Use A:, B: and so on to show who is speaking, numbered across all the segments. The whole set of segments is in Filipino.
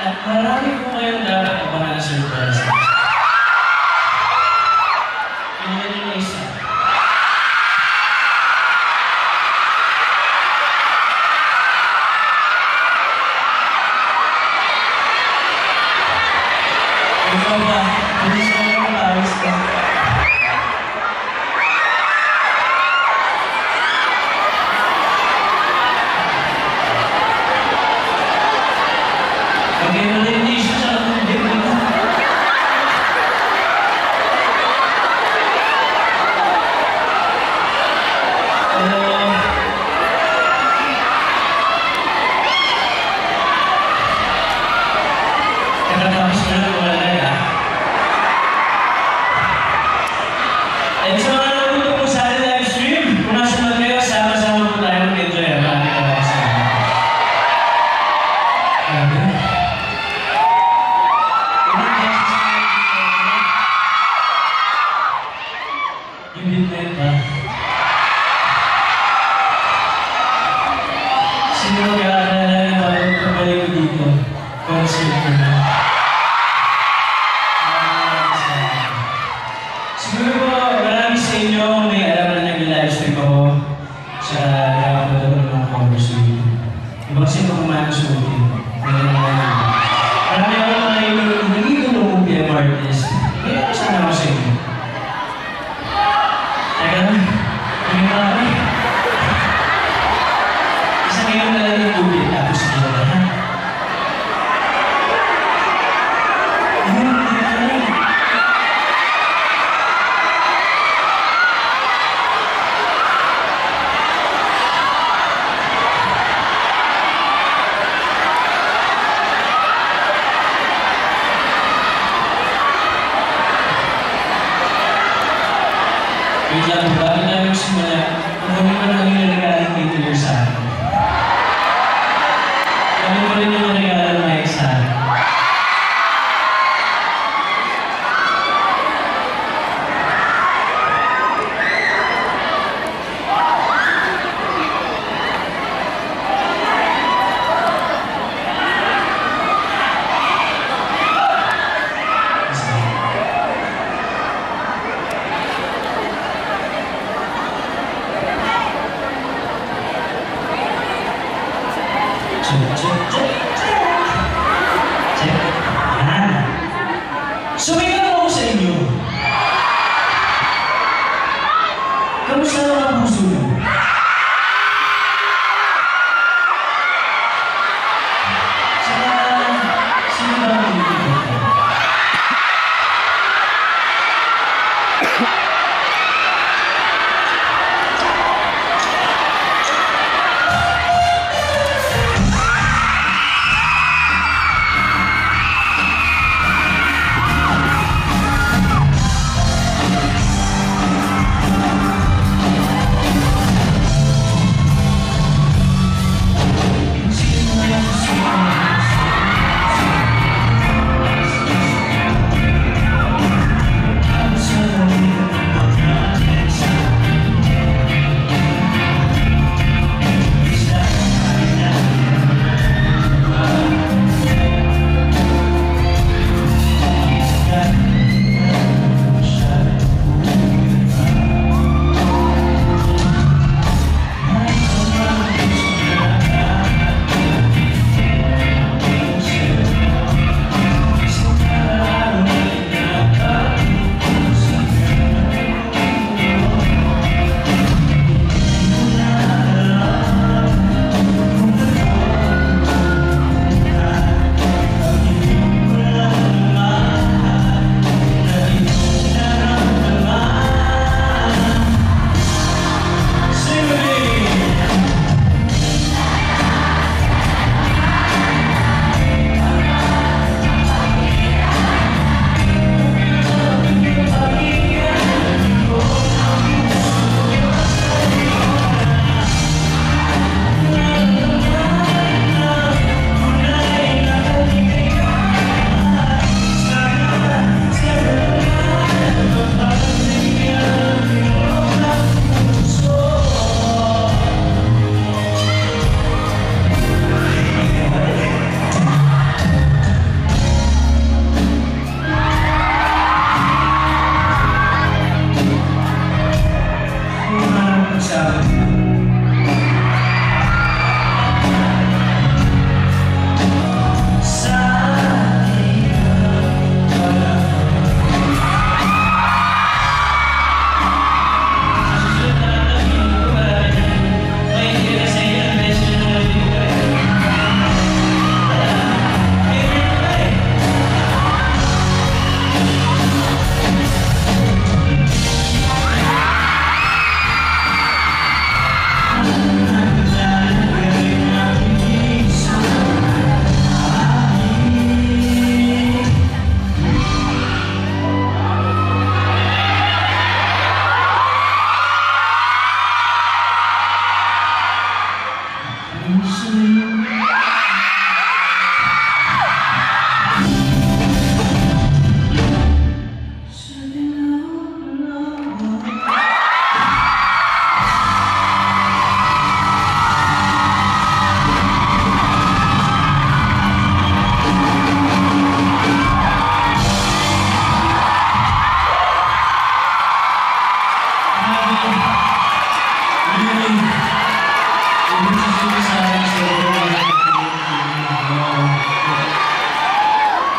A: At marami po kayong dapat abangan na surprise. Pinigyan nyo na isa. Ikaw ba? Bilis ka lang ang pawis ka. And so, ano po po sa ating live stream? Kung nasa man kayo, sama-sama po tayo mag-enjoy. Maraming maraming salamat. Yung bitnet ba? Sino mag-aalala na bago pabalik ko dito? Concert ko na. Siguro po, marami sa inyo may alam na nag-livestream ako sa nakapagod ng mga covers video. Ibang sino kumain sa ulit. Marami ako mga nagigulong PM artist. Kaya sana ako sa inyo. Teka na, hindi mo ako. Isa ngayon na lang yung tubig tapos dito na. Wait lang, bago namin simula, kami pa lang yung nagaling dito years sa akin. Kami pa rin yung regalo na sa akin.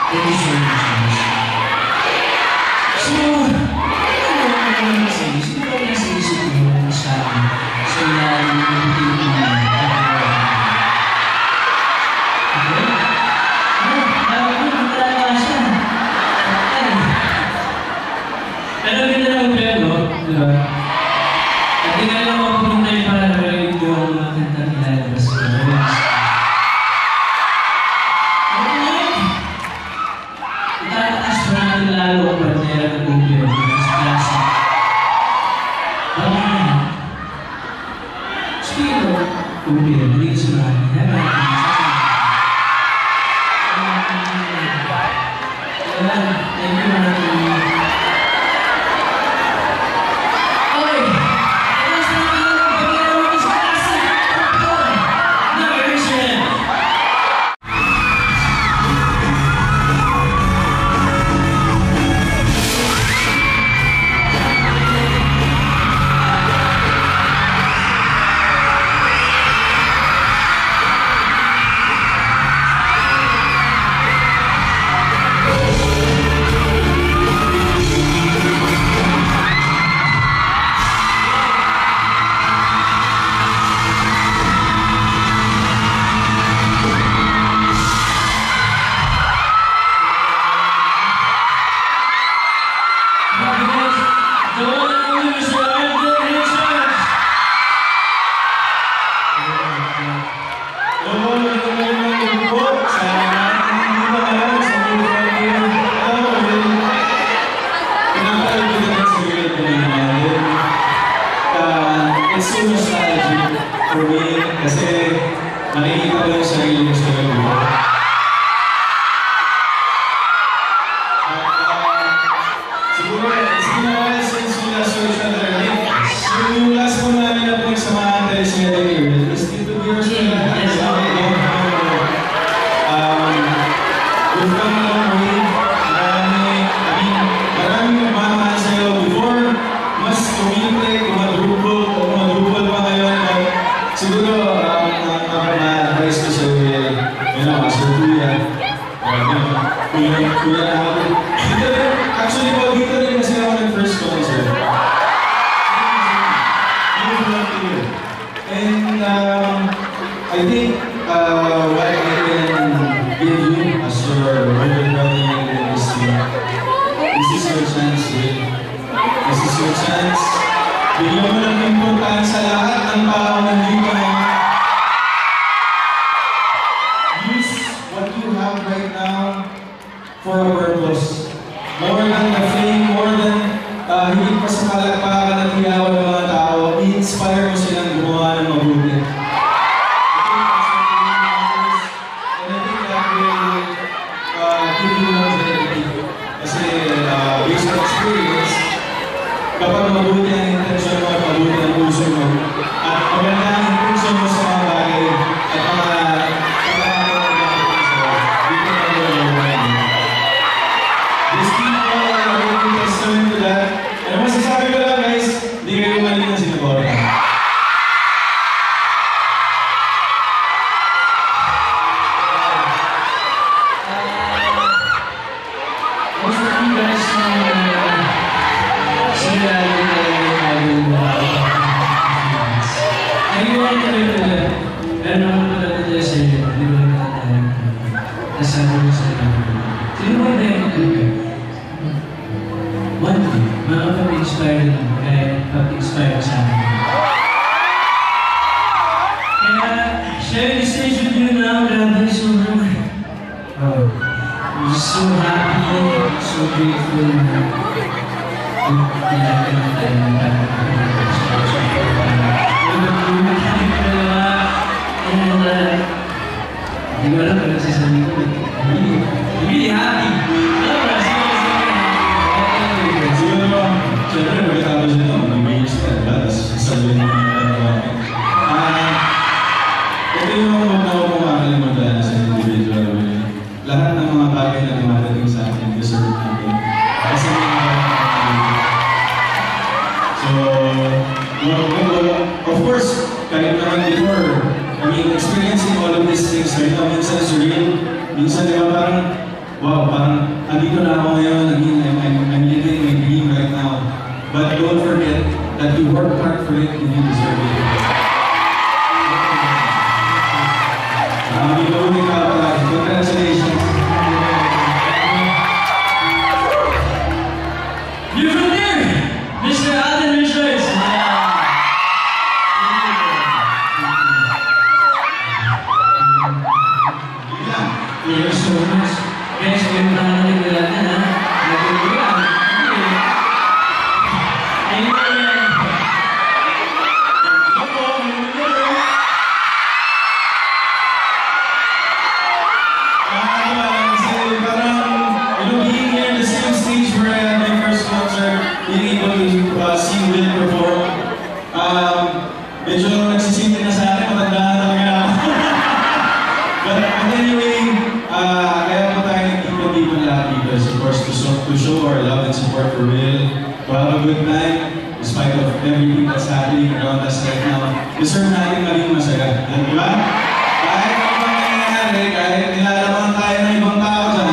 A: Thank you so much. So, ano naman kasi, sino ba nasa isip mo sa akin? So, yung pero ganda na mag-preno, di ba? At di nga lang mapupunta yung para narinig yung mga kanta nilalabas ko. Itataas pa natin lalo ang bandera ng gobyerno sa klasa. Bakit na? Speaking of gobyerno, hindi ko sumali. Thank you, it's so nostalgic for me kasi nakikita ko yung sarili ko sa lalo. Siguro, it's been a while since we last saw each other. Yung last po namin na po yung samahan tayo siya the year. It's been 2 years na lang. We've come a long way. Maraming nagmamahal sa'yo before. Mas kumilipik, madrupal pa ngayon. Siguro, na-advise ko sa'yo Sir Kuya. Kuya na ako. Actually po, dito rin kasi ako nag-first concert. And I think what I can give you as your older brother in the industry, this is your chance, This is your chance. Bigyan mo ng importante sa lahat ng tao nandito. Use what you have right now for a purpose. More than the fame, more than higit pa sa kalagpakan at hiyawan ng mga tao, i-inspire mo silang gumawa ng mabuti. And I think that will give you longevity. Kasi based on experience, kapag mabuti ang intensyon mo at mabuti ang puso mo, at maganda ang intensyon mo sa mga bagay at mga these people are really concerned to that. And masasabi ko lang guys, hindi kayo mali na sinabora. Most of you guys one day, makapag-inspire lang kahit pag-inspire sa amin. Kaya, sharing the stage with you now, grabe, sobrang I'm so happy, so grateful na nilagyan na tayo ng hindi ko alam kung nagsasabi ko. Really happy! Siyempre, magkatapos nito, mag-mails ka, tapos sasabihin mo na ito yung huwag na huwag makakalimutan sa individual way. Lahat ng mga bagay na dumadating sa akin, deserve natin. Kasi so, of course, kahit naman before, experiencing all of these things right now, minsan surreal, minsan di ba parang, wow, parang andito na ako ngayon, I'm living my dream right now. But don't forget that you work hard for it and you deserve it. Congratulations.
B: You're from there, Mr. Alden Richards.
A: You're so much.
B: Guys, yung pangalan nila na, naguluhan. Ayun na yan.
A: Being here in the same stage where I had my first concert, being able to see Will perform, medyo nagsisimple na sa akin, matanda na talaga ako. But anyway, kaya po tayo nagtipon-tipo na lahat because of course to show our love and support for Will, to have a good time, despite of everything that's happening around us right now. Deserve natin maging masaya. Di ba? Kahit ano bang nangyayari, kahit nilalaman tayo ng ibang tao dyan,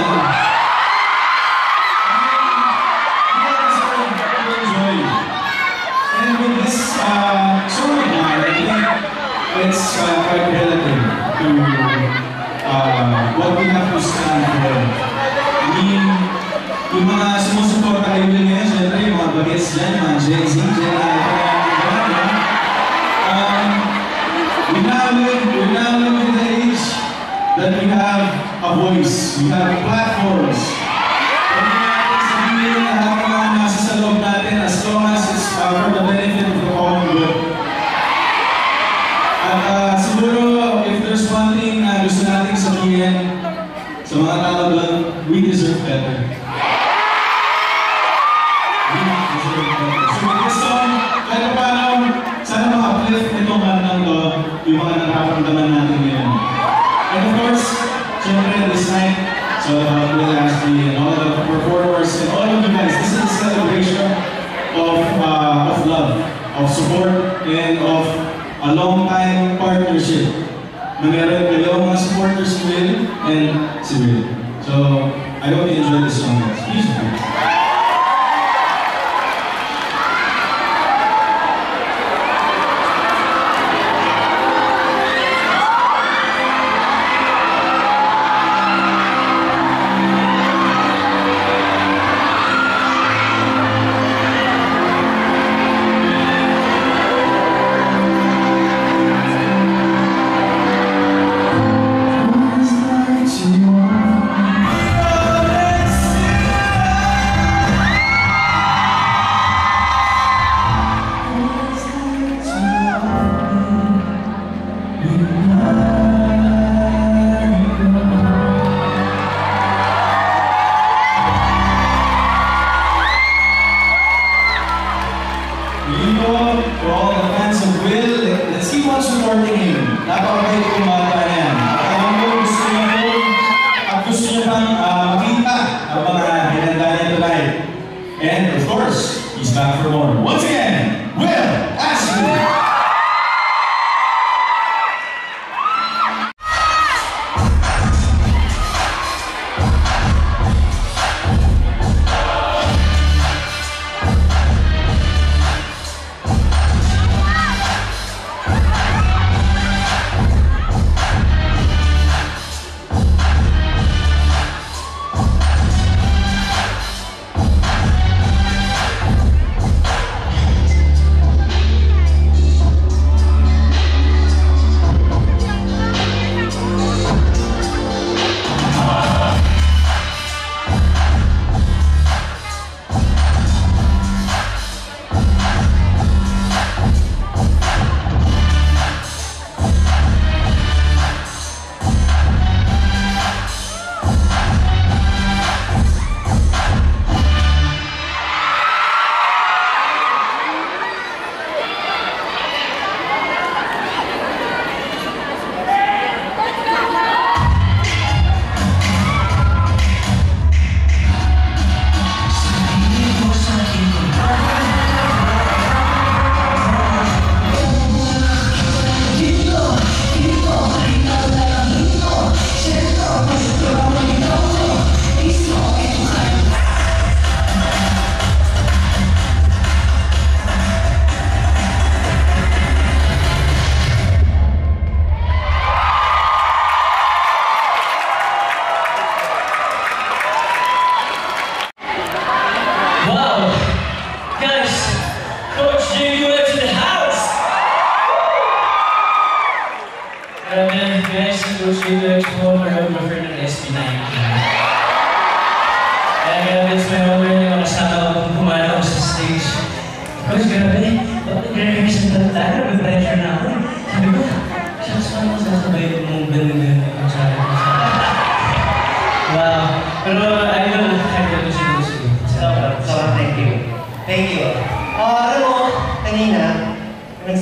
A: and with this song now, I think it's quite relative to what we have to stand for. I mean, yung mga sumusuporta kayo din ngayon, syempre yung mga bagets dyan, mga Gen Z, Gen Alpha, we're now living in the age that we have a voice, we have platforms. Pwede natin sabihin lahat ng mga nasa sa loob natin as long as it's for the benefit of the common good. At siguro, if there's one thing na gusto nating sabihin sa mga tao doon, we deserve better. We deserve better. So with this song, kahit paano, sana maka-uplift itong bandang to, yung mga nararamdaman natin ngayon. And of course, syempre this night, so Will Ashley and all the performers and all of you guys, this is a celebration of love, of support, and of a long-time partnership. Na meron kayo mga supporters si Will and si Will. So, I hope you enjoy this song. It's beautiful. For all the fans of Will, let's keep on supporting him. Napakabait kong bata na yan. Alam mo, gusto niya po, at gusto niya pang makita ang mga hinanda niya tonight. And of course, he's back for more. Once again, Will Ashley!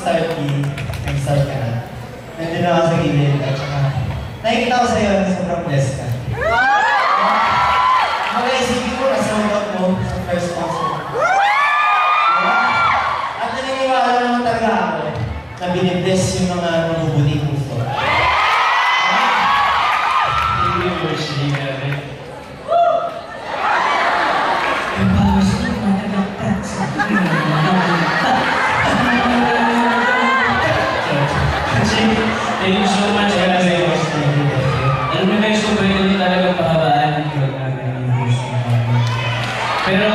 C: mag-start nag-start ka na. Nandun ako sa gilid at saka nakikita ko sa'yo na sobrang blessed ka. Mag-isipin ko na sold out mo sa first concert. At naniniwala naman talaga ako na binibless yung mga mabubuting puso.
B: Hindi mo siya namin. Ang bawas ko matagaktak sa thank you so much, guys. Alam mo guys, kung pwede din talaga pakabaan ng crowd namin ng gusto. Pero,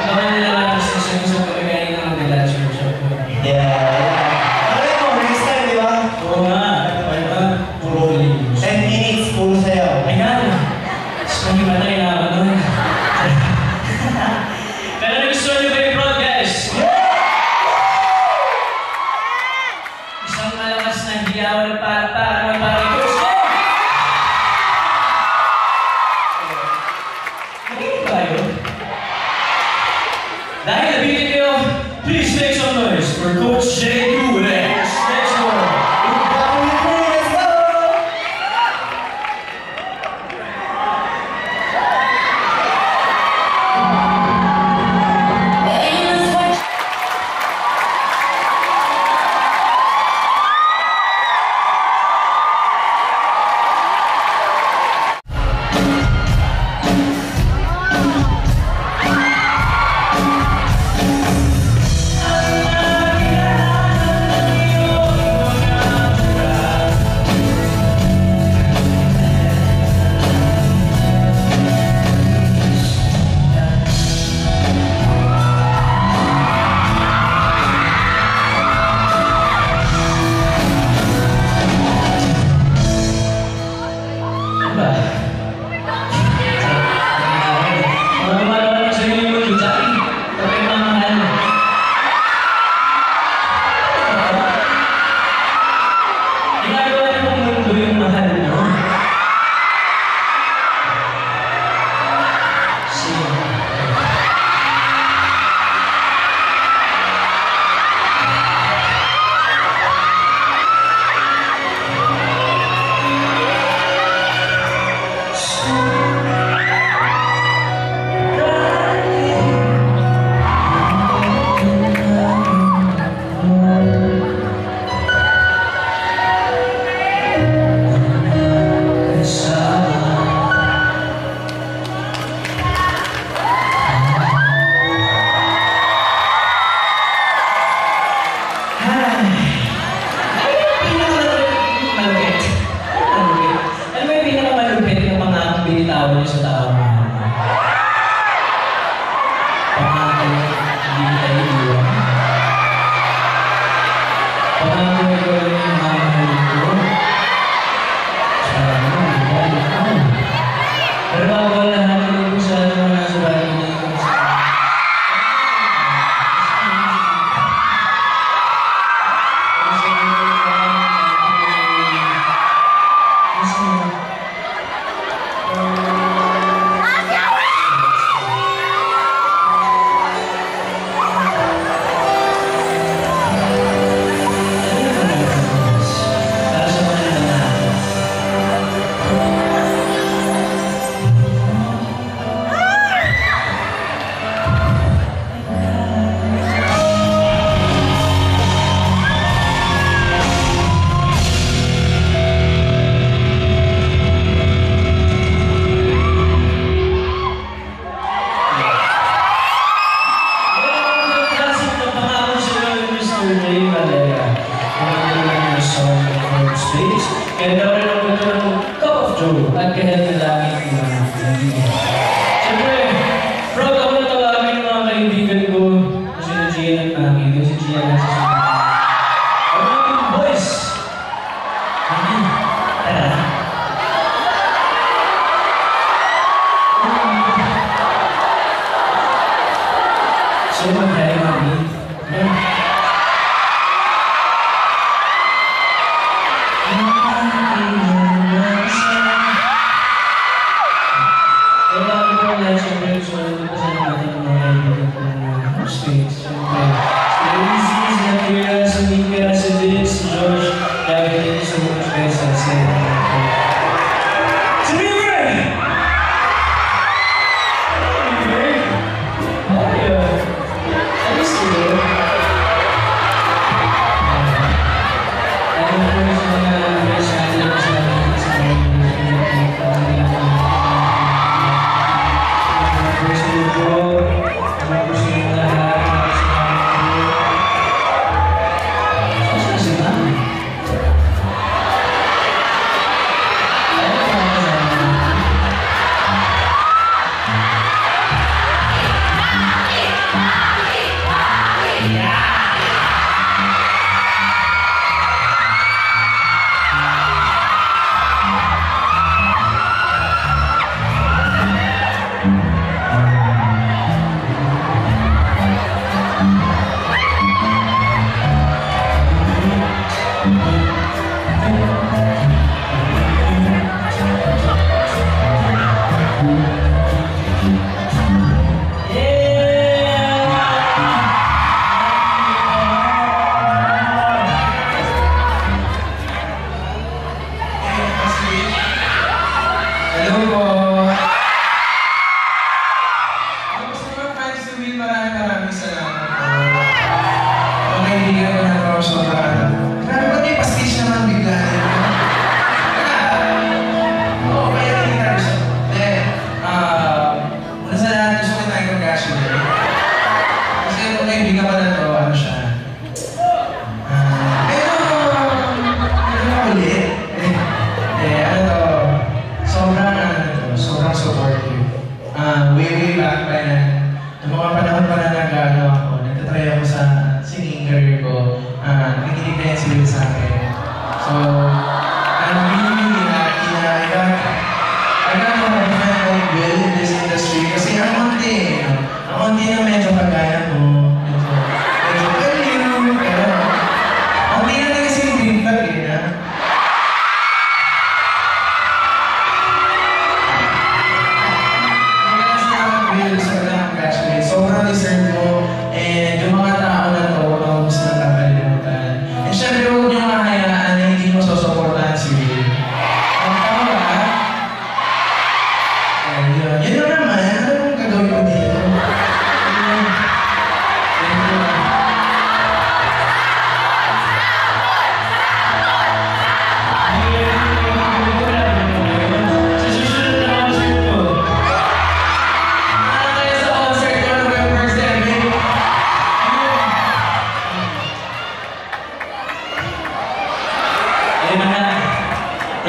B: abangan nila lang sa gusto ko kaya ng mga church up ko.
C: Yeah. Alam mo, next time, di ba?
B: Oo nga.
C: Puro 10 minutes, puro sayaw.
B: Ayan. Sabi ba tayo na ano? Pero gusto nyo ba yung crowd, guys? Isang malakas na hiyaw na para ito. Makinig tayo. Dahil nabigyan kayo, please make some noise for Coach J. Durex. Let's go!
C: Let's go!
B: Space. Siyempre, si Luis, si Natira, si Mika,
D: Una sa lahat, gusto ko tayo mag-congratulate. Kasi itong kaibigan ko na to, ano siya? Pero makulit. Ano to? Sobrang supportive. Way back pa yan. Noong mga panahon pa na nag-ano ako, nagtatry ako sa singing career ko. Nakikinig na yan si Will sa akin. So, really, I got a friend called Will in this industry kasi ang konti na medyo kagaya mo. Medyo galing, pero konti na na kasi yung green flag eh, na? Sobrang deserve mo, and yung mga tao na to, gusto na nakalimutan. And syempre, huwag niyong mahayaan na hindi mo susuportahan si Will. Ang tama ba? Yun lang naman. Ano yung gagawin ko dito?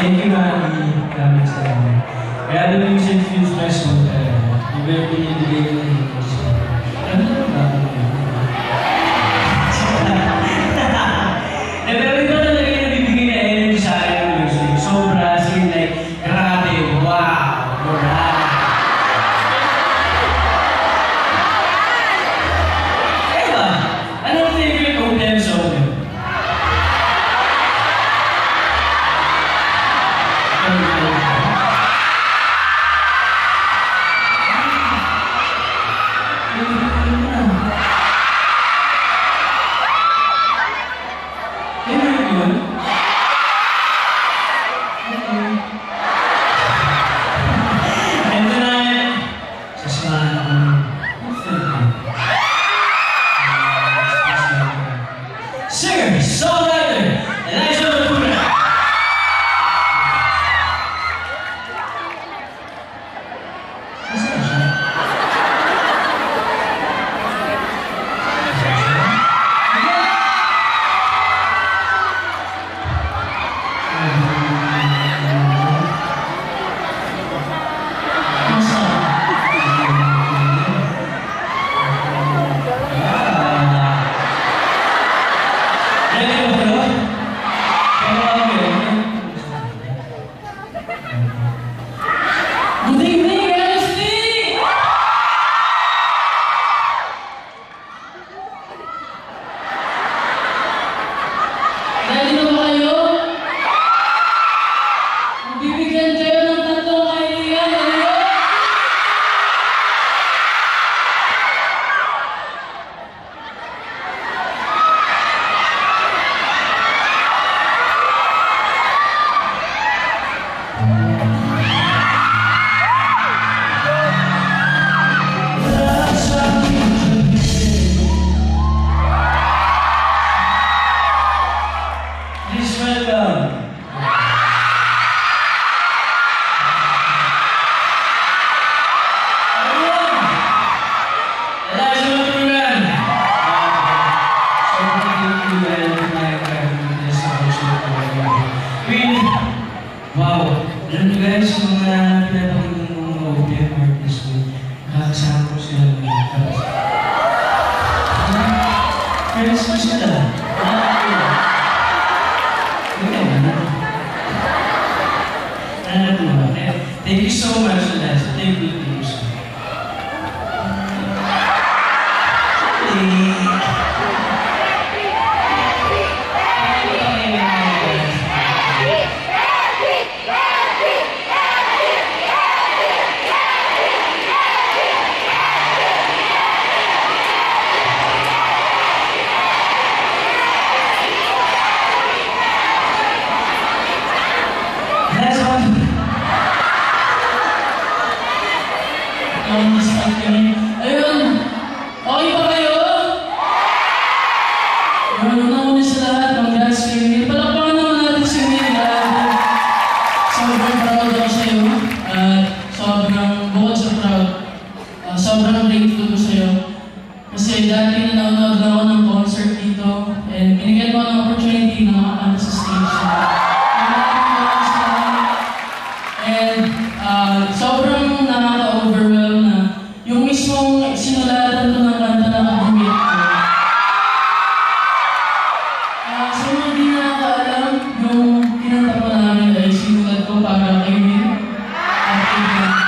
B: Thank you, Mami. Maraming salamat. Kaya the music feels my soul talaga. Iba yung pinibigay ko ng English. Ano na ba? Pero iba talaga yung nabibigay na energy sa akin ng music. Sobra, as in like, grabe, wow, moral. Kaya ba? Anong favorite OPM song yun? Singer, songwriter, Elijah Lacuna. Good evening, LSD! Ready na ba kayo? Bibigyan kayo ng tatlong kaibigan, ano? Please welcome. Elijah Lacuna. Wow, alam niyo guys, mga pinapakinggan ng mga OPM artists ko, nakakasama ko sila ng mga friends ko sila. Thank you so much, Elijah. Thank you so much. Ayun! Okay ba kayo? Una sa lahat, congrats kay Will. Palakpakan naman natin si Will. Sobrang proud ako sa'yo. At sobrang bukod sa proud,
E: sobrang grateful ko sa'yo. Kasi dati nanonood lang ako ng concert dito and binigyan mo ng opportunity na makakanta sa stage. And sobrang nakaka-overwhelm na yung mismong sinulatan ko ng kanta na kabimit ko. Sa mga hindi nakakaalam, yung kinanta ko namin ay sinulat ko para kay Will at kay Bianca.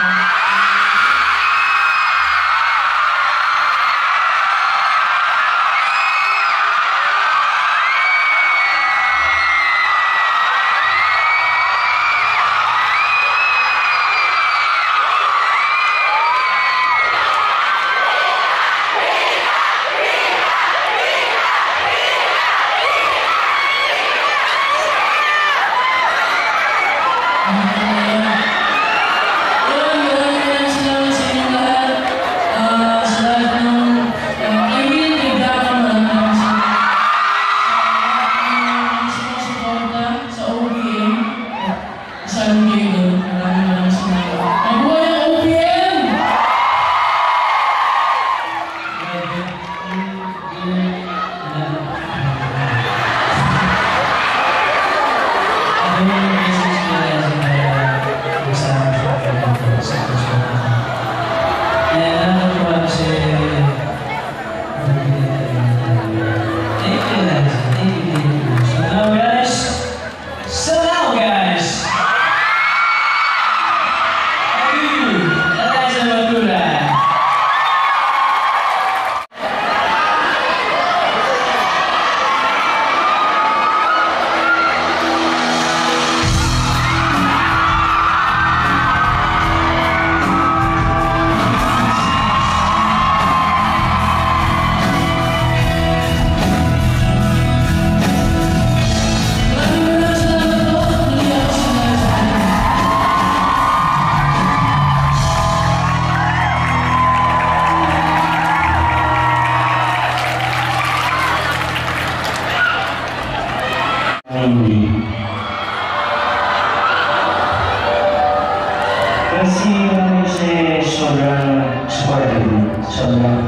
B: Kasi sobrang supportive, sobrang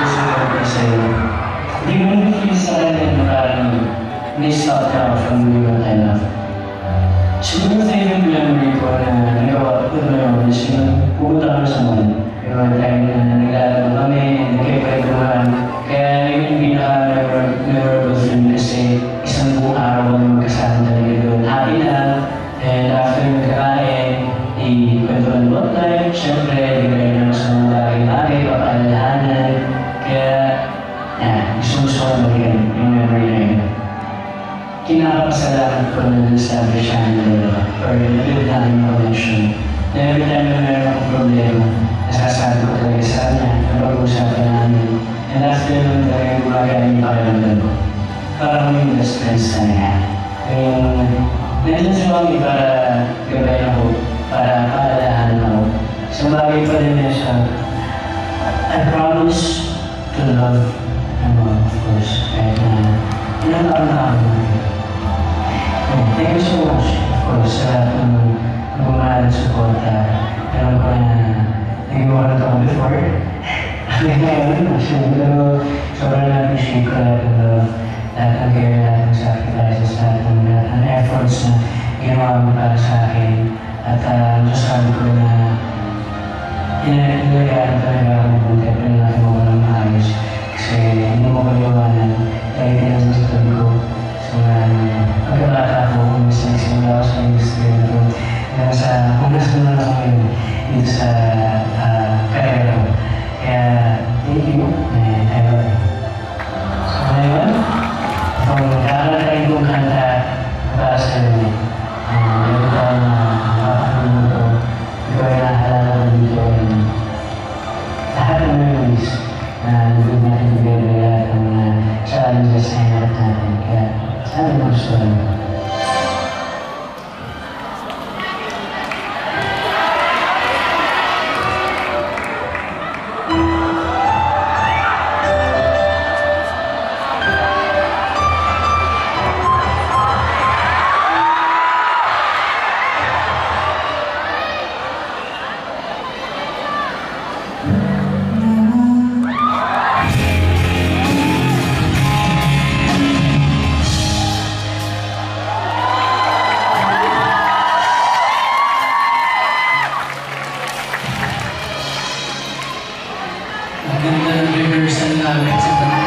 B: gusto sa'yo. Hindi mo na-feel sa kanya na parang na-stop na ako from doing what I love. Siguro favorite memory ko na nagawa ko na yun is yung pupunta kami sa mall. Yung time na naglalaro kami, nagkipagkuhan. Kaya yung pinaka-memorable film kasi isang buong araw kami magkasama talaga doon. Happy lang. And after nagkakain, i-kwentuhan about life. Siyempre, bigay naman sa mga bagay-bagay, papaalalahanan. Kaya, gusto ko balikan yung memory na yun. Kinakapasalamat ko na na-establish siya ng dalawa or na-build namin yung connection. Na every time na meron akong problema, nasasabi ko talaga sa kanya, napag-uusapan namin. And after nun talaga gumagana yung pakiramdam ko. Parang yung best friends na nga. Nandiyan si Mami para gabayan ako, para paalahanan ako. Sa bagay pa rin niya siya, I promise to love of course, kahit na ilang taon na ako. Thank you so much, of course, sa lahat ng nagmamahal at suporta. Alam ko na nagawa na ito ako before. Ngayon, pero sobrang na-appreciate ko lahat ng love, lahat ng care, lahat ng sacrifices, lahat ng efforts na ginawa mo para sa akin. At masasabi ko na inayaan talaga ako mabuti at pinalaki mo ko ng maayos. Kasi hindi mo kaliwanan dahil tinanong sa tabi ko. So, pagkabata ko, kung nagsimula ako sa industry na ito, kung nasa na ako ngayon dito sa karera ko. Kaya, thank you, and I love you. So, ngayon, kung kakalatain kong kanta para sa inyo, every time na nakakapagin mo ito, ikaw ay nahalala ko dito, lahat ng memories na nagod natin together, lahat ng challenges na hinarap natin. Kaya, sana magustuhan mo. ganda ng rehearsal namin sa kanta.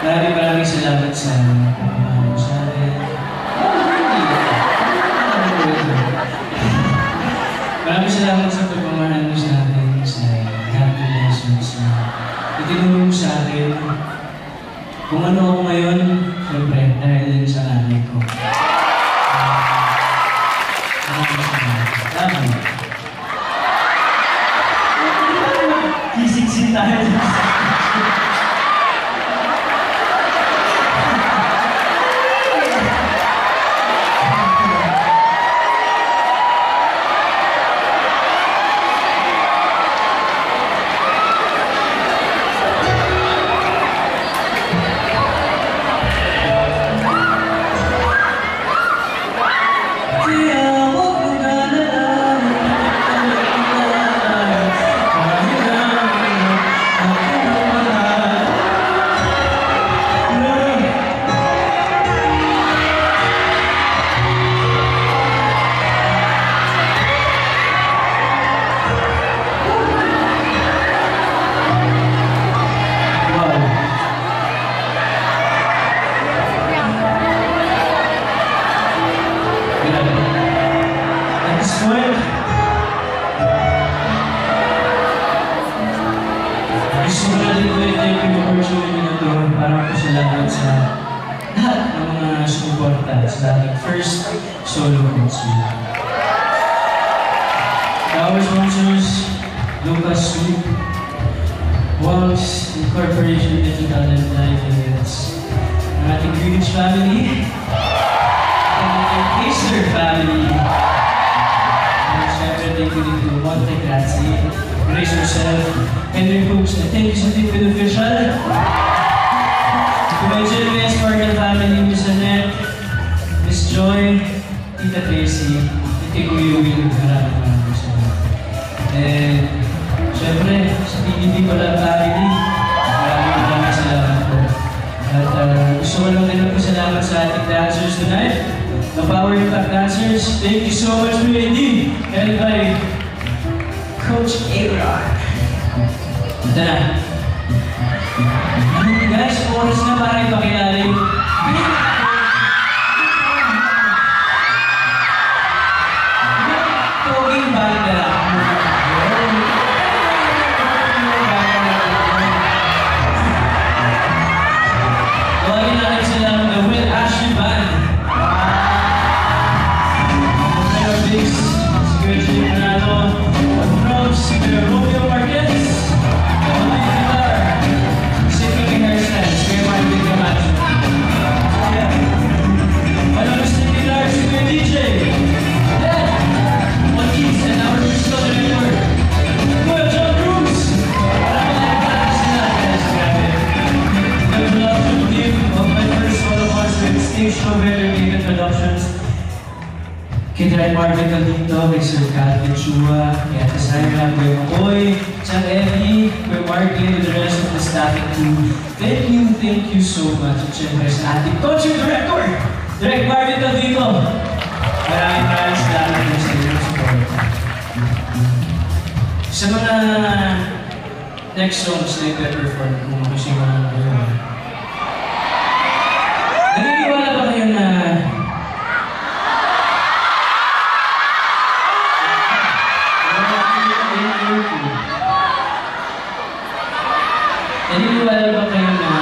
B: Maraming salamat sa pagmamahal mo sa akin. Maraming salamat sa pagmamahal mo sa akin, sa happy lessons na itinulong mo sa akin. Kung ano ako ngayon, siyempre, dahil din sa nanay ko. Salamat. Kising-sing tayo. First solo concert. Our sponsors, Lucas Soup, Wongs Incorporation, Digital and Live Events, ang ating Greenwich family, ang ating Pacer family, and syempre thank you to Monte Grazie, Grace yourself, Henry Hoops, and thank you sa Team With Official, to my GMS Sparkle family, Miss Annette, Miss Joy, Tita Tracy, Tita Guyuwin, maraming salamat. And syempre, sa PBB Collab family, maraming salamat po. At gusto ko lang din magpasalamat sa ating dancers tonight, the Power Impact dancers. Thank you so much, PAD, and by Coach Aaron. Ito na. Guys, oras na para ipakilala yung kay Marvin Caldito, kay Sir Calvin Chua, kay Ate Syra, kay Makoy, Chang Effie, kay Marky, and the rest of the staff. sa ating team. Thank you so much. At syempre sa ating Culture Director, Direk Marvin Calvino. Maraming salamat din sa inyong support. Sa mga next songs na ipe-perform kung gusto nyo naman kayo. Naniniwala ba kayo na naniniwala ba kayo na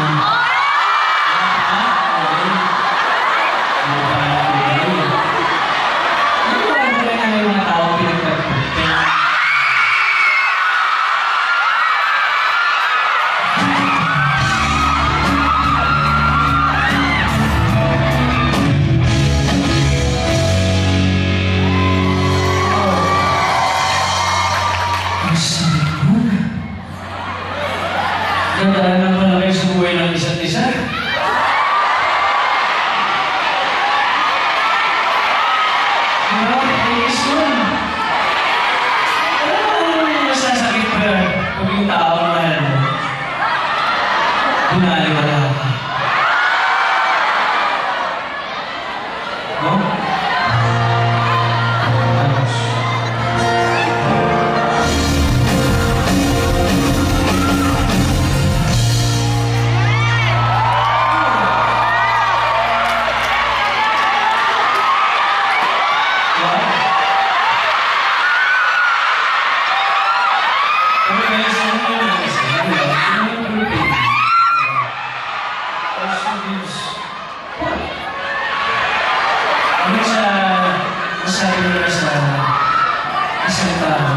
B: nagdaanan pa na kayo sa buhay ng isa't isa? Ayos yun. Ano yung masasakit pa pag yung tao na mahal mo? Binaliwala ka. No? Tapos. Masabi mo na sa isang tao.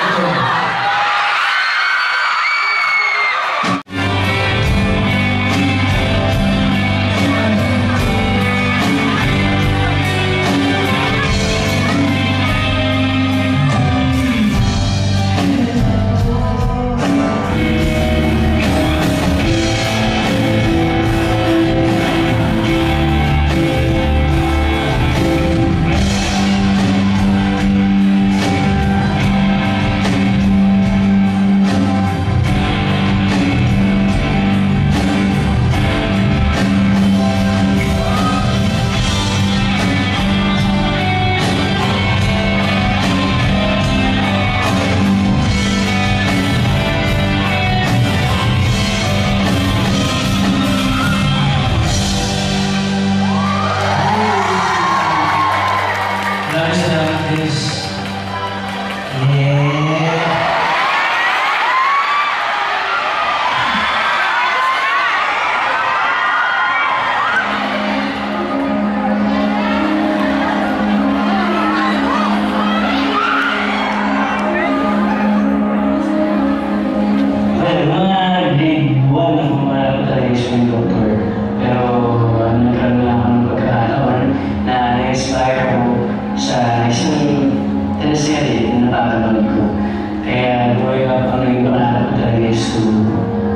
B: Ito.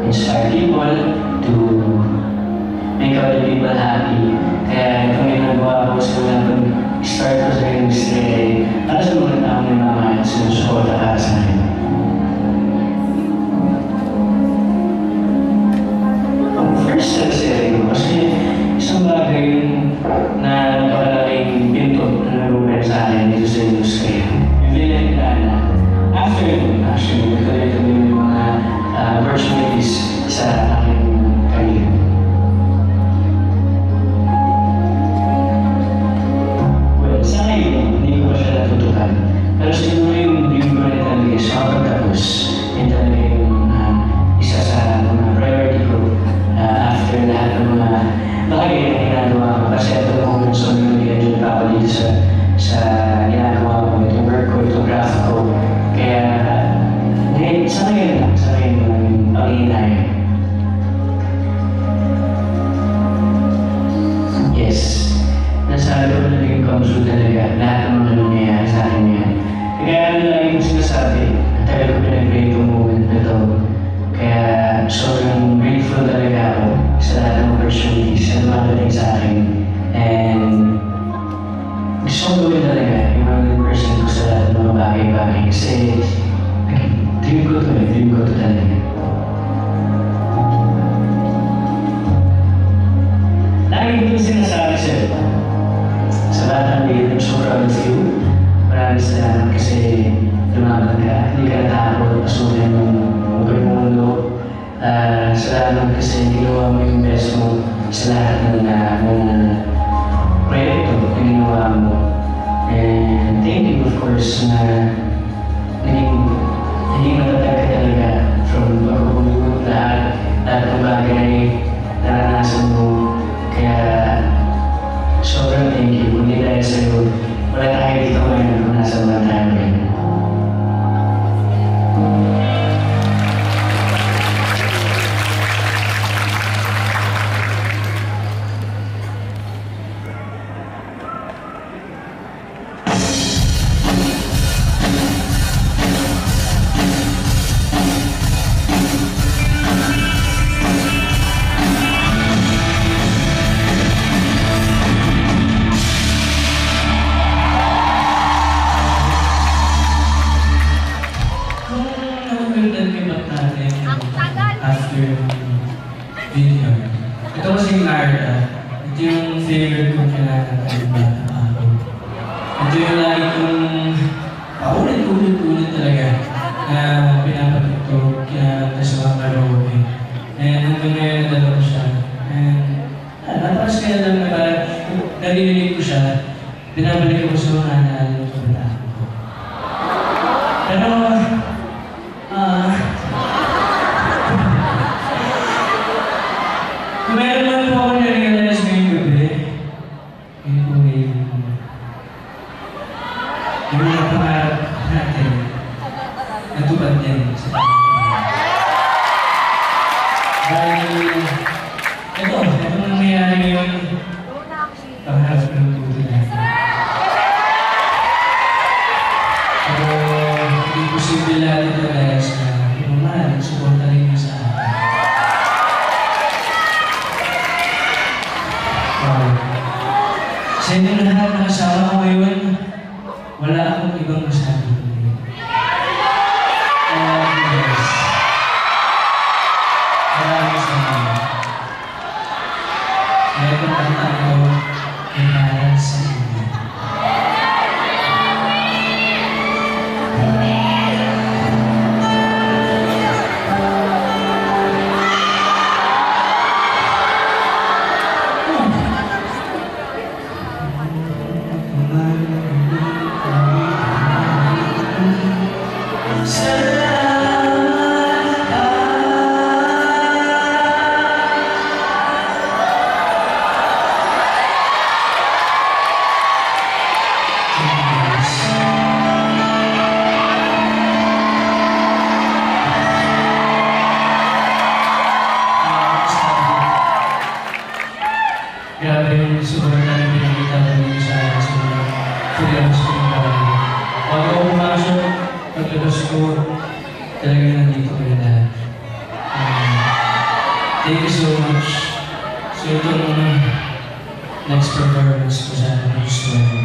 B: Inspire people to make other people happy. Kaya itong ginagawa ko sa pag-start ko sa industry para sa mga taong may mamahal at sinusuporta para sa akin. Ang first step sa sarili ko kasi isang bagay na napakalaking pinto na nagumpay sa akin dito sa industry. Yung Villain Plana. After ito, actually, nagkalit kami yung mga opportunities sa aking career. Well, sa ngayon, hindi ko pa siya natutukan. Pero siguro yung dream ko rin talaga is makapagtapos. Yun talaga yung isa sa mga priority ko after lahat ng mga bagay na ginagawa ko. Kasi ito na kung gusto nyo nag-enjoy pa ako dito sa ginagawa ko, itong work ko, itong craft ko. Kaya, sa ngayon lang yung pag-iinay. Yes, nasabi ko na naging kamsul talaga lahat ng mga nangyayari sa akin yan. Kaya ano lang yung sinasabi, tagal ko pinag-break yung moment na to. Kaya sobrang grateful talaga ako sa lahat ng opportunities na dumadating sa akin. And gusto ko gawin talaga yung 100% ko sa lahat ng mga bagay-bagay. Kasi Dream ko to talaga. Lagi ko sinasabi sa'yo, sa lahat ng bigit, I'm so proud of you. Maraming salamat kasi lumaban ka, hindi ka natakot, pasukin mo ang mundo. Salamat kasi ginawa mo yung best mo sa lahat ng proyekto na ginawa mo. And thank you of course na naging matatag ka talaga from pagkukulong lahat ng bagay naranasan mo. Kaya sobrang thank you. Kundi dahil sa'yo, wala tayo dito ngayon kung nasa wala tayo ngayon. After video. Ito kasi yung Narda. Ito yung favorite kong kinakanta ng bata ako. Ito yung lagi kong paulit-ulit talaga na pinapatugtog, kinakanta sa mga karaoke. And hanggang ngayon nadala ko siya. And napakas kaya lang na parang narinig ko siya, binabalik ko sa mga naalala ko bata ako. Pero, meron man po ako na-realize ngayong gabi. Yung mga pangarap natin, natupad din sa dahil ito nangyayari ngayon, pangarap ko ng tuloy natin. Pero hindi posible natin na-realize na yung mahal, suporta rin niya sa akin. Sa inyo lahat na kasama ko ngayon, wala akong ibang masabi ko. Yes. Maraming salamat. Kaya kung kanta ko, ay para sa inyo. Grabe yung sobrang namin pinakita ko rin sa akin sa mga films ko yung parang. Bago ako pumasok, paglabas ko, talagang nandito ko yung lahat. Thank you so much. So ito nung next performance ko sa akin, gusto ko.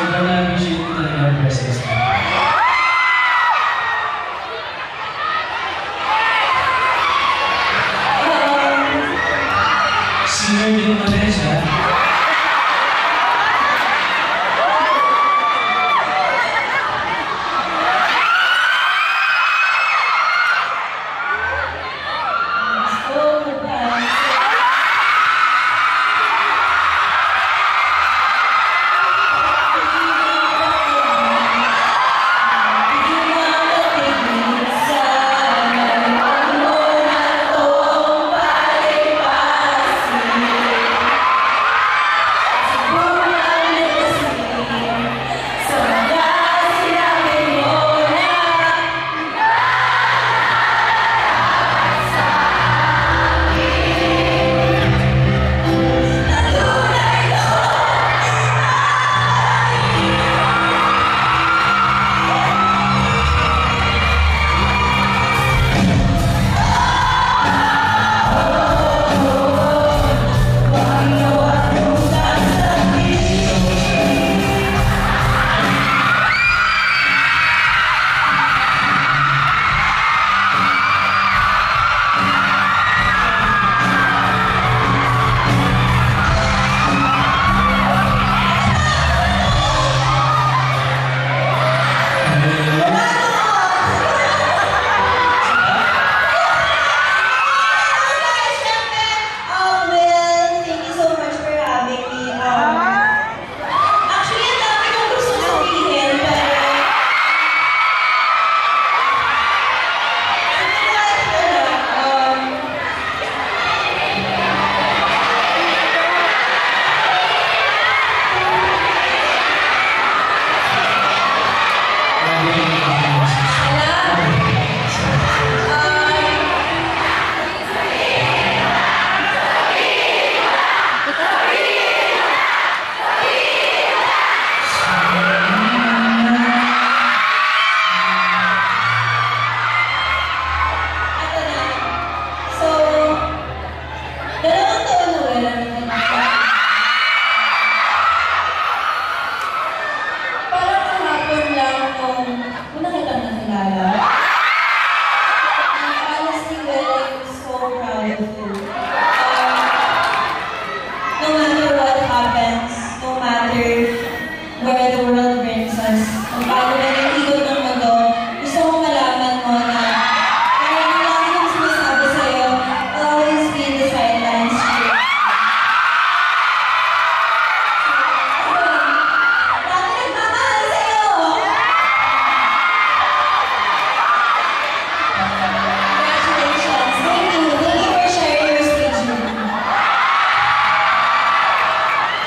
B: sobrang na-appreciate ko talaga ang presence mo. Singer din pala siya.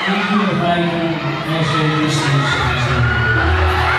B: Thank you for finding my favorite station.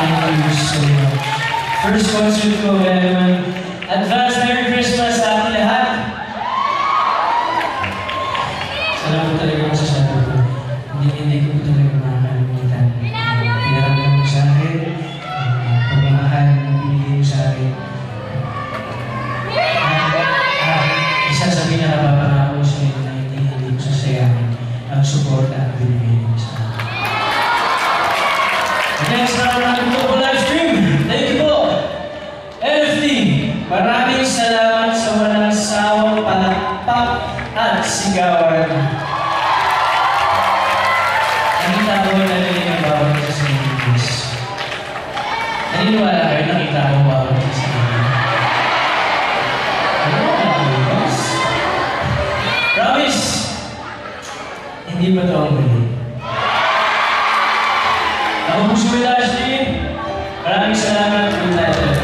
B: Thank you so much. First concert ko, kaya naman, advance Merry Christmas sa ating lahat. Salamat talaga ko sa sabi ko. Hindi ko talaga makakalimutan. Pinaramdam mo sa akin, pagmamahal na binigay mo sa akin. Isasabihin na napapangako sa inyo na hindi ko sasayahin ang suporta at binigay mo sa akin. Next round natin po live stream. Thank you po. LFT, maraming salamat sa walang sawang palakpak at sigawan. Nakita ko na nila yung bawat isa sa English. Naniniwala kayo, nakita ko bawat isa sa English. Promise, hindi ba ito ang huli? Ako po si Will Ashley. Maraming salamat. Good night.